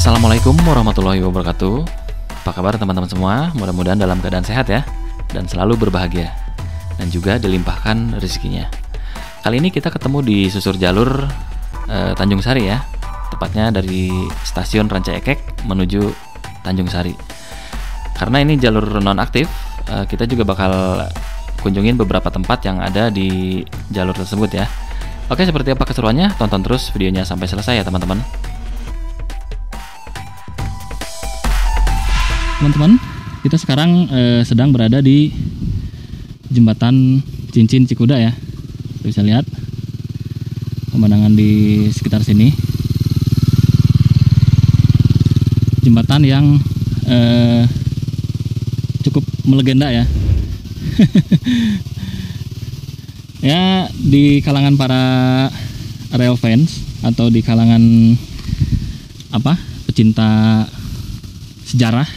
Assalamualaikum warahmatullahi wabarakatuh. Apa kabar teman-teman semua? Mudah-mudahan dalam keadaan sehat ya, dan selalu berbahagia, dan juga dilimpahkan rezekinya. Kali ini kita ketemu di susur jalur Tanjung Sari ya, tepatnya dari stasiun Ranca Ekek menuju Tanjung Sari. Karena ini jalur non-aktif, kita juga bakal kunjungin beberapa tempat yang ada di jalur tersebut ya. Oke, seperti apa keseruannya? Tonton terus videonya sampai selesai ya teman-teman. Teman-teman, kita sekarang sedang berada di jembatan Cincin Cikuda ya. Kita bisa lihat pemandangan di sekitar sini. Jembatan yang cukup melegenda ya. Ya, di kalangan para rail fans atau di kalangan pecinta sejarah,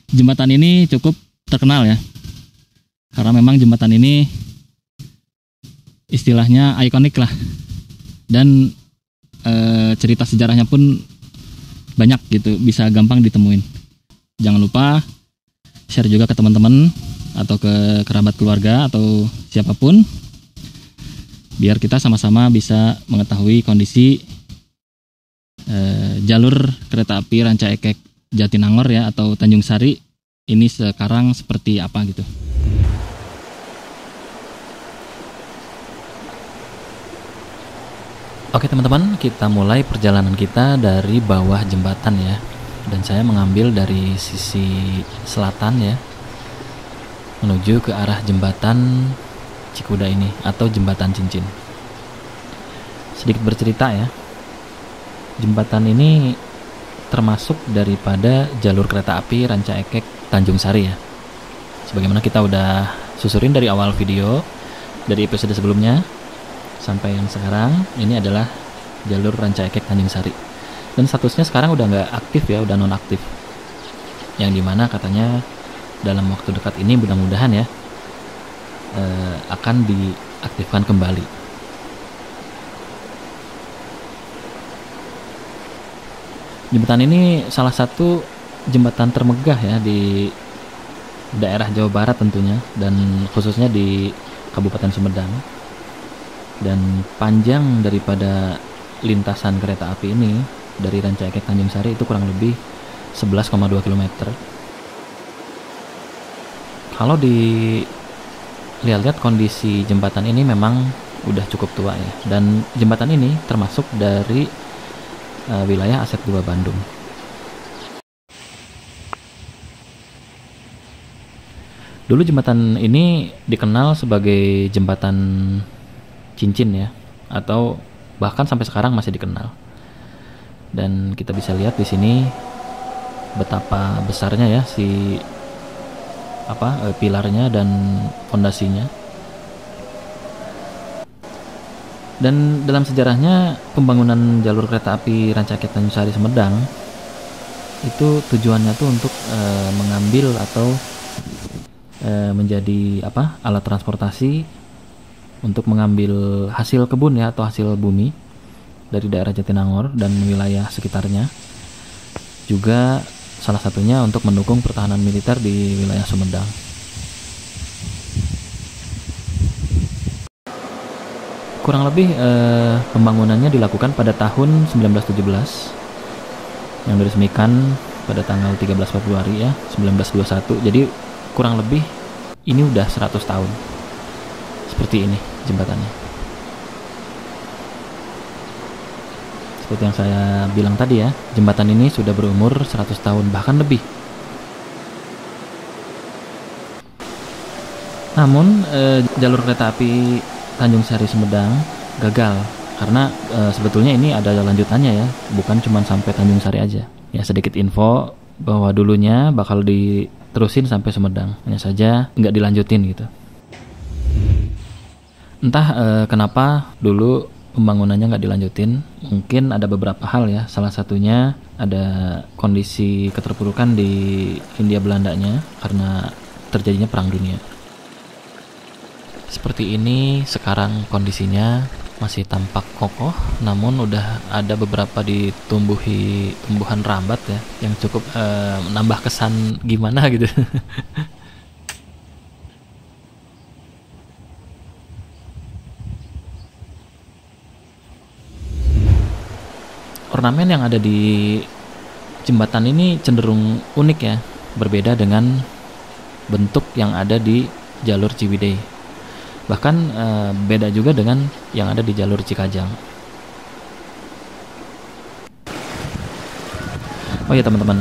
jembatan ini cukup terkenal ya, karena memang jembatan ini istilahnya ikonik lah, dan cerita sejarahnya pun banyak gitu, bisa gampang ditemuin. Jangan lupa share juga ke teman-teman atau ke kerabat keluarga atau siapapun, biar kita sama-sama bisa mengetahui kondisi jalur kereta api Ranca Ekek Jatinangor ya, atau Tanjung Sari ini sekarang seperti apa gitu. Oke teman-teman, kita mulai perjalanan kita dari bawah jembatan ya. Dan saya mengambil dari sisi selatan ya, menuju ke arah jembatan Cikuda ini atau jembatan Cincin. Sedikit bercerita ya, jembatan ini termasuk daripada jalur kereta api Ranca Ekek Tanjung Sari ya. Sebagaimana kita udah susurin dari awal video, dari episode sebelumnya sampai yang sekarang, ini adalah jalur Ranca Ekek Tanjung Sari. Dan statusnya sekarang udah nggak aktif ya, udah nonaktif. Yang dimana katanya dalam waktu dekat ini mudah-mudahan ya akan diaktifkan kembali. Jembatan ini salah satu jembatan termegah ya di daerah Jawa Barat tentunya, dan khususnya di Kabupaten Sumedang. Dan panjang daripada lintasan kereta api ini dari Ranca Ekek Tanjung Sari itu kurang lebih 11,2 km. Kalau dilihat-lihat kondisi jembatan ini memang udah cukup tua ya, dan jembatan ini termasuk dari wilayah Aset 2 Bandung. Dulu jembatan ini dikenal sebagai jembatan cincin ya, atau bahkan sampai sekarang masih dikenal. Dan kita bisa lihat di sini betapa besarnya ya pilarnya dan fondasinya. Dan dalam sejarahnya pembangunan jalur kereta api Ranca Ekek Tanjung Sari Sumedang itu tujuannya tuh untuk mengambil atau menjadi alat transportasi untuk mengambil hasil kebun ya, atau hasil bumi dari daerah Jatinangor dan wilayah sekitarnya. Juga salah satunya untuk mendukung pertahanan militer di wilayah Sumedang. Kurang lebih pembangunannya dilakukan pada tahun 1917 yang diresmikan pada tanggal 13 Februari ya 1921. Jadi kurang lebih ini udah 100 tahun seperti ini jembatannya. Seperti yang saya bilang tadi ya, jembatan ini sudah berumur 100 tahun bahkan lebih. Namun jalur kereta api Tanjung Sari Sumedang gagal karena sebetulnya ini ada lanjutannya ya, bukan cuma sampai Tanjung Sari aja. Ya, sedikit info bahwa dulunya bakal diterusin sampai Sumedang, hanya saja nggak dilanjutin gitu. Entah kenapa dulu pembangunannya nggak dilanjutin. Mungkin ada beberapa hal ya, salah satunya ada kondisi keterpurukan di Hindia Belandanya karena terjadinya Perang Dunia. Seperti ini sekarang kondisinya masih tampak kokoh, namun udah ada beberapa ditumbuhi tumbuhan rambat ya, yang cukup menambah kesan gimana gitu. Ornamen yang ada di jembatan ini cenderung unik ya, berbeda dengan bentuk yang ada di jalur Ciwidey. Bahkan beda juga dengan yang ada di jalur Cikajang. Oh ya teman-teman,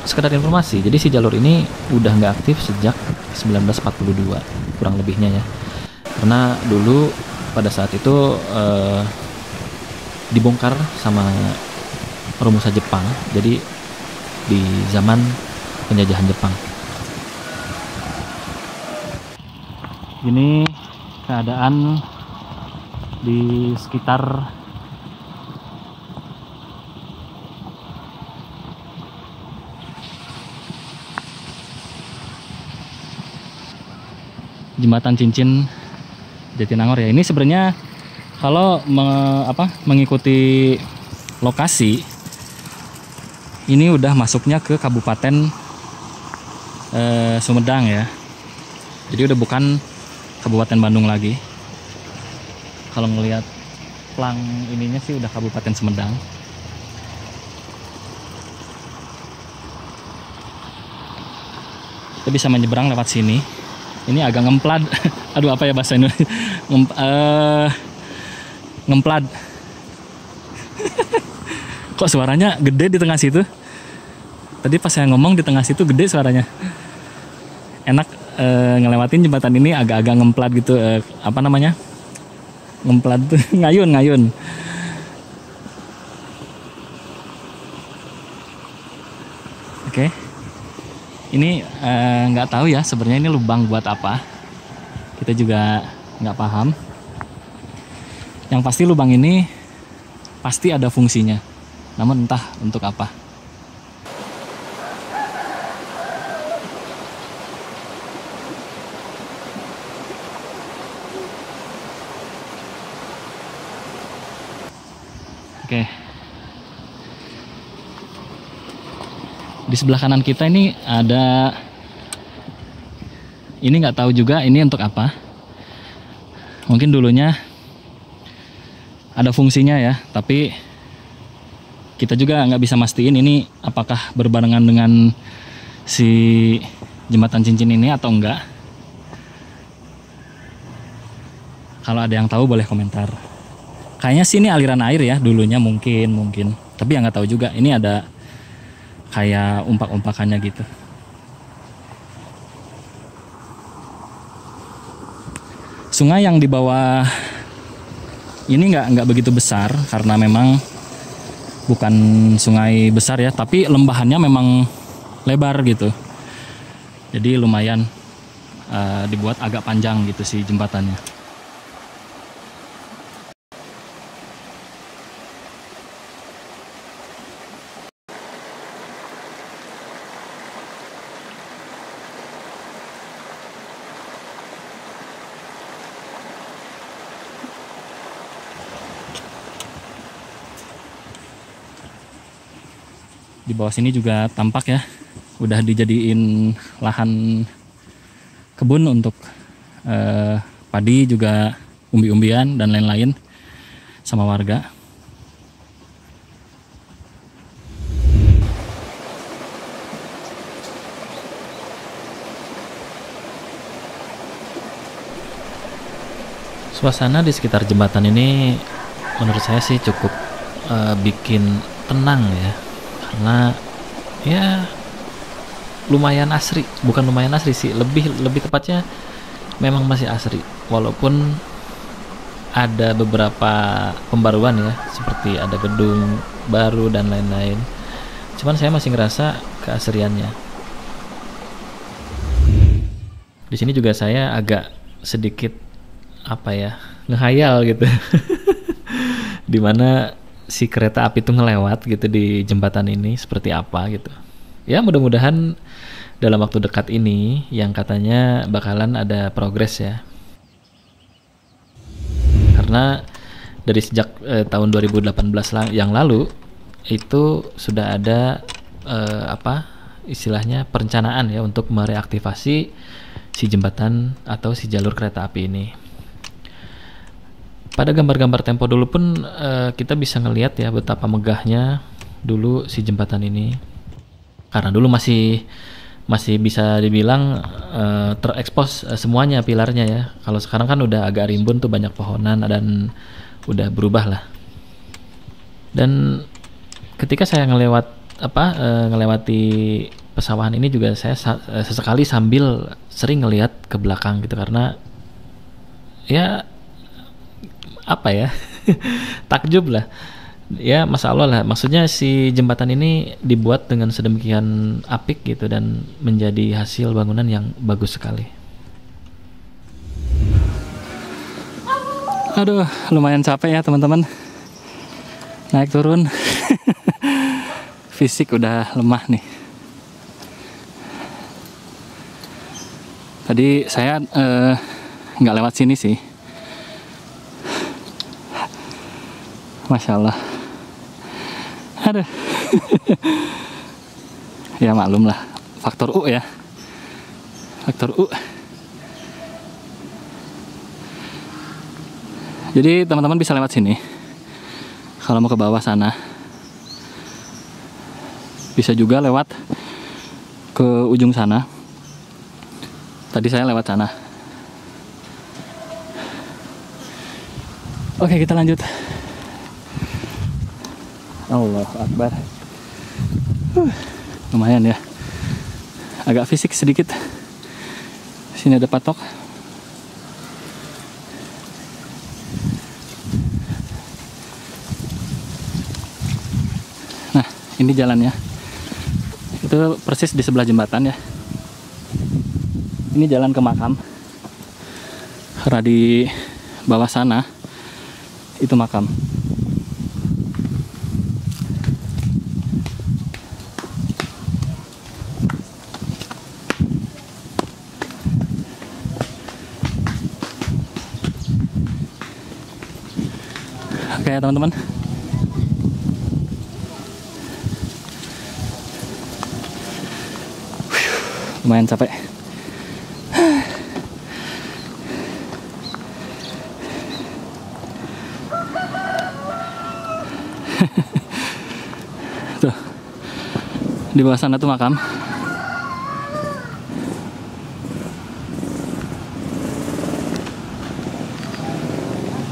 sekedar informasi, jadi si jalur ini udah nggak aktif sejak 1942 kurang lebihnya ya. Karena dulu pada saat itu dibongkar sama Romusa Jepang, jadi di zaman penjajahan Jepang. Ini keadaan di sekitar Jembatan Cincin Jatinangor ya. Ini sebenarnya kalau mengikuti lokasi ini udah masuknya ke Kabupaten Sumedang ya. Jadi udah bukan Kabupaten Bandung lagi. Kalau ngelihat plang ininya sih udah Kabupaten Sumedang. Kita bisa menyeberang lewat sini. Ini agak ngemplad. Aduh, apa ya bahasa Indonesia? Ngemplad. Kok suaranya gede di tengah situ? Tadi pas saya ngomong di tengah situ gede suaranya. Enak ngelewatin jembatan ini agak-agak ngemplat gitu. Apa namanya? Ngemplat tuh ngayun. Oke. Ini nggak tahu ya sebenarnya ini lubang buat apa. Kita juga nggak paham. Yang pasti lubang ini pasti ada fungsinya. Namun entah untuk apa. Oke. Di sebelah kanan kita ini ada, ini nggak tahu juga ini untuk apa. Mungkin dulunya ada fungsinya ya, tapi kita juga nggak bisa mastiin ini apakah berbarengan dengan si jembatan cincin ini atau enggak. Kalau ada yang tahu boleh komentar. Kayaknya sih ini aliran air ya dulunya, mungkin. Tapi ya nggak tahu juga. Ini ada kayak umpak-umpakannya gitu. Sungai yang di bawah ini nggak begitu besar karena memang bukan sungai besar ya, tapi lembahannya memang lebar gitu. Jadi lumayan dibuat agak panjang gitu sih jembatannya. Di bawah sini juga tampak ya, udah dijadiin lahan kebun untuk padi juga, umbi-umbian dan lain-lain sama warga. Suasana di sekitar jembatan ini menurut saya sih cukup bikin tenang ya, karena ya lumayan asri, bukan lumayan asri sih, lebih tepatnya memang masih asri, walaupun ada beberapa pembaruan ya, seperti ada gedung baru dan lain-lain. Cuman saya masih ngerasa keasriannya. Di sini juga saya agak sedikit ngehayal gitu. Dimana si kereta api itu ngelewat gitu di jembatan ini seperti apa gitu. Ya mudah-mudahan dalam waktu dekat ini yang katanya bakalan ada progres ya. karena dari sejak tahun 2018 yang lalu itu sudah ada istilahnya perencanaan ya untuk mereaktivasi si jembatan atau si jalur kereta api ini. Pada gambar-gambar Tempo dulu pun kita bisa ngelihat ya betapa megahnya dulu si jembatan ini, karena dulu masih bisa dibilang terekspos semuanya pilarnya ya. Kalau sekarang kan udah agak rimbun tuh, banyak pohonan dan udah berubah lah. Dan ketika saya ngelewati pesawahan ini juga saya sesekali sambil sering ngelihat ke belakang gitu, karena ya takjub lah ya, Masya Allah lah. Maksudnya si jembatan ini dibuat dengan sedemikian apik gitu dan menjadi hasil bangunan yang bagus sekali. Aduh, lumayan capek ya teman-teman, naik turun. Fisik udah lemah nih. Tadi saya nggak lewat sini sih. Masya Allah. Aduh. Ya maklum lah, faktor U ya. Faktor U. Jadi teman-teman bisa lewat sini. Kalau mau ke bawah sana. Bisa juga lewat ke ujung sana. Tadi saya lewat sana. Oke, kita lanjut. Allahu Akbar. Lumayan ya. Agak fisik sedikit. Sini ada patok. Nah, ini jalannya. Itu persis di sebelah jembatan ya. Ini jalan ke makam. Karena di bawah sana itu makam. Oke ya teman-teman. Lumayan capek. Tuh. Di bawah sana tuh makam.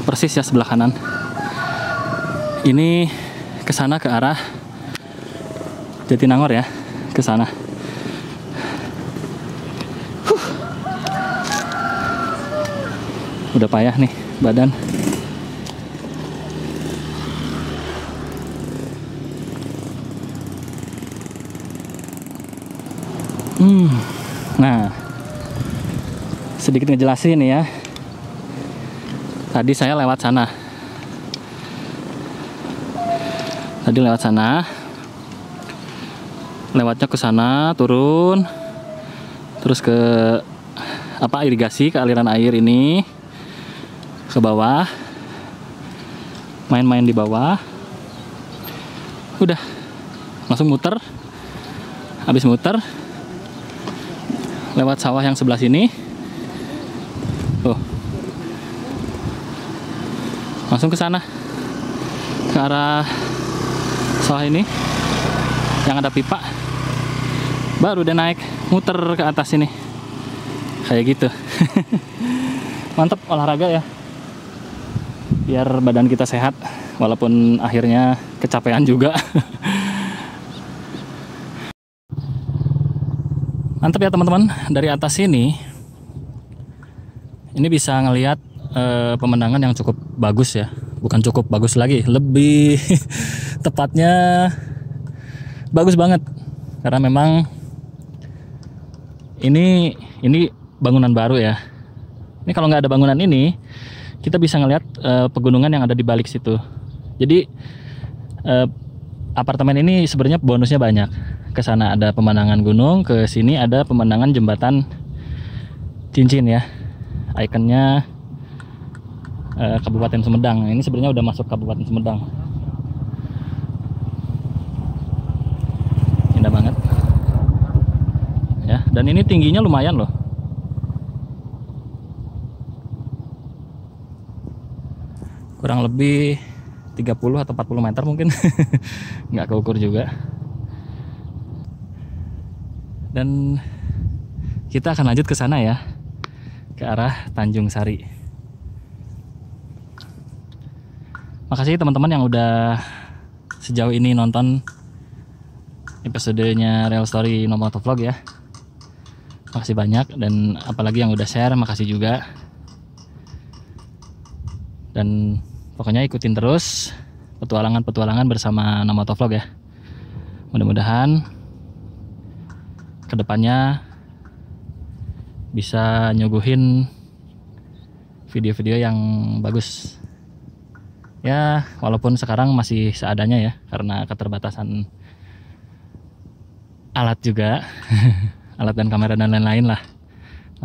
Persis ya sebelah kanan. Ini ke sana, ke arah Jatinangor ya, ke sana. Udah payah nih badan. Nah, sedikit ngejelasin nih ya. Tadi saya lewat sana. Lewatnya ke sana, turun, terus ke irigasi, ke aliran air ini, ke bawah, main-main di bawah, udah, langsung muter, habis muter, lewat sawah yang sebelah sini, langsung ke sana, ke arah sawah ini yang ada pipa, baru udah naik muter ke atas ini kayak gitu. Mantap olahraga ya, biar badan kita sehat walaupun akhirnya kecapean juga. Mantap ya teman-teman, dari atas ini bisa ngelihat pemandangan yang cukup bagus ya. Bukan cukup bagus lagi, lebih tepatnya bagus banget, karena memang ini bangunan baru ya. Ini kalau nggak ada bangunan ini, kita bisa ngelihat pegunungan yang ada di balik situ. Jadi apartemen ini sebenarnya bonusnya banyak. Ke sana ada pemandangan gunung, ke sini ada pemandangan jembatan cincin ya. Ikonnya Kabupaten Sumedang. Ini sebenarnya udah masuk Kabupaten Sumedang. Indah banget ya, dan ini tingginya lumayan loh. Kurang lebih 30 atau 40 meter mungkin. Nggak keukur juga. Dan kita akan lanjut ke sana ya, ke arah Tanjung Sari. Makasih teman-teman yang udah sejauh ini nonton episodenya Real Story No Motovlog ya. Makasih banyak, dan apalagi yang udah share, makasih juga. Dan pokoknya ikutin terus petualangan-petualangan bersama No Motovlog ya. Mudah-mudahan kedepannya bisa nyuguhin video-video yang bagus ya, walaupun sekarang masih seadanya ya, karena keterbatasan alat juga. Alat dan kamera dan lain-lain lah,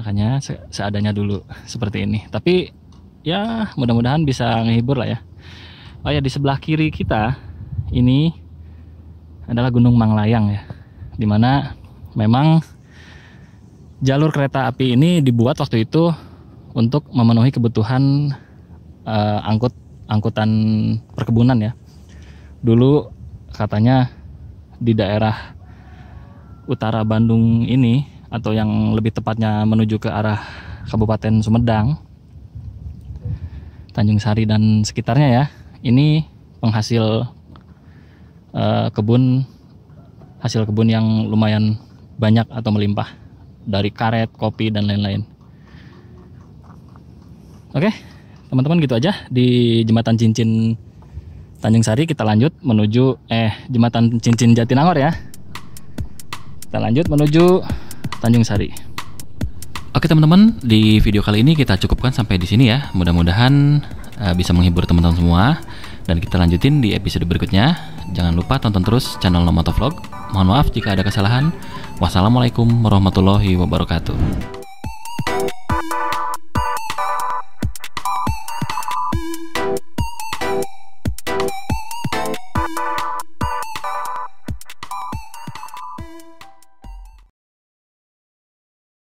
makanya seadanya dulu seperti ini. Tapi ya mudah-mudahan bisa ngehibur lah ya. Oh ya, di sebelah kiri kita ini adalah Gunung Manglayang ya, dimana memang jalur kereta api ini dibuat waktu itu untuk memenuhi kebutuhan angkutan perkebunan ya. Dulu katanya di daerah utara Bandung ini, atau yang lebih tepatnya menuju ke arah Kabupaten Sumedang, Tanjung Sari dan sekitarnya ya, ini penghasil hasil kebun yang lumayan banyak atau melimpah, dari karet, kopi dan lain-lain. Oke, teman-teman, gitu aja di Jembatan Cincin Tanjung Sari. Kita lanjut menuju Jembatan Cincin Jatinangor ya. Kita lanjut menuju Tanjung Sari. Oke teman-teman, di video kali ini kita cukupkan sampai di sini ya. Mudah-mudahan bisa menghibur teman-teman semua, dan kita lanjutin di episode berikutnya. Jangan lupa tonton terus channel No Motovlog. Mohon maaf jika ada kesalahan. Wassalamualaikum warahmatullahi wabarakatuh.